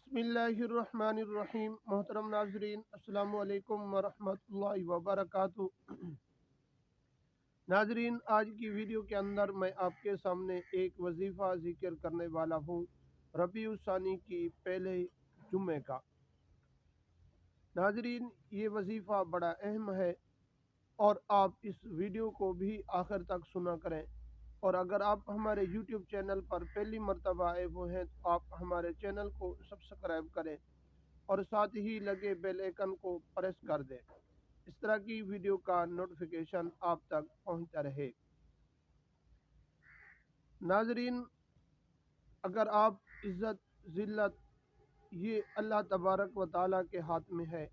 बिस्मिल्लाहिर्रहमानिर्रहीम। मोहतरम नाजरीन, अस्सलाम वालेकुम वरहमतुल्लाहि वबरकातुहू। नाजरीन, आज की वीडियो के अंदर मैं आपके सामने एक वजीफ़ा जिक्र करने वाला हूँ, रबीउल सानी की पहले जुम्मे का। नाजरीन, ये वजीफ़ा बड़ा अहम है और आप इस वीडियो को भी आखिर तक सुना करें। और अगर आप हमारे YouTube चैनल पर पहली मर्तबा आए हुए हैं तो आप हमारे चैनल को सब्सक्राइब करें और साथ ही लगे बेल आइकन को प्रेस कर दें। इस तरह की वीडियो का नोटिफिकेशन आप तक पहुंचता रहे। नाजरीन, अगर आप इज़्ज़त ज़िल्लत ये अल्लाह तबारक व ताला के हाथ में है।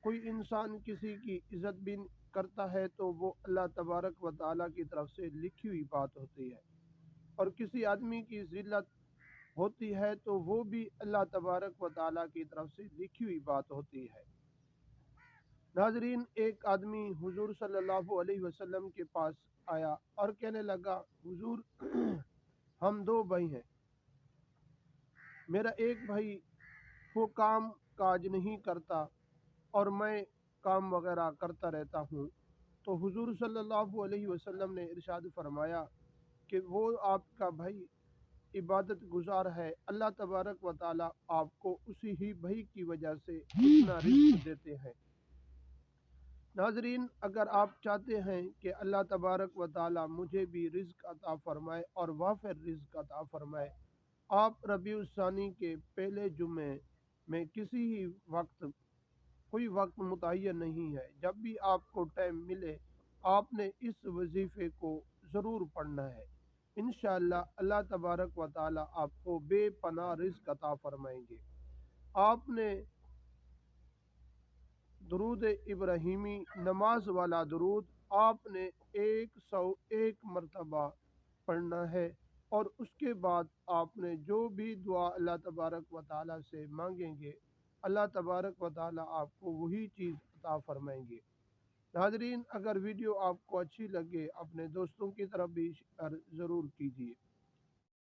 कोई इंसान किसी की इज़्ज़त भी करता है तो वो अल्लाह तबारक व ताला की तरफ से लिखी हुई बात होती है, और किसी आदमी की ज़िल्लत होती है तो वो भी अल्लाह तबारक व ताला की तरफ से लिखी हुई बात होती है। नाजरीन, एक आदमी हुजूर सल्लल्लाहु अलैहि वसल्लम के पास आया और कहने लगा, हुजूर हम दो भाई हैं। मेरा एक भाई वो काम काज नहीं करता और मैं काम वगैरह करता रहता हूँ। तो हुजूर सल्लल्लाहु अलैहि वसल्लम ने इरशाद फरमाया कि वो आपका भाई इबादत गुजार है, अल्लाह तबारक व ताला आपको उसी ही भाई की वजह से इतना रिज़्क़ देते हैं। नाजरीन, अगर आप चाहते हैं कि अल्लाह तबारक व ताला मुझे भी रिज़्क़ अता फ़रमाए और वाफ़िर रिज़्क़ अता फ़रमाए, आप रबीउल सानी के पहले जुम्मे में किसी ही वक्त, कोई वक्त मुतय्यन नहीं है, जब भी आपको टाइम मिले आपने इस वजीफ़े को ज़रूर पढ़ना है। इंशाअल्लाह अल्लाह तबारक व ताला आपको बेपनाह रिज़्क़ अता फ़रमाएंगे। आपने दुरूद इब्राहिमी नमाज वाला दुरूद आपने 101 मरतबा पढ़ना है, और उसके बाद आपने जो भी दुआ अल्लाह तबारक व ताला से मांगेंगे अल्लाह तबारक व ताला आपको वही चीज़ अता फरमाएंगे। नाजरीन, अगर वीडियो आपको अच्छी लगे अपने दोस्तों की तरफ भी शेयर ज़रूर कीजिए।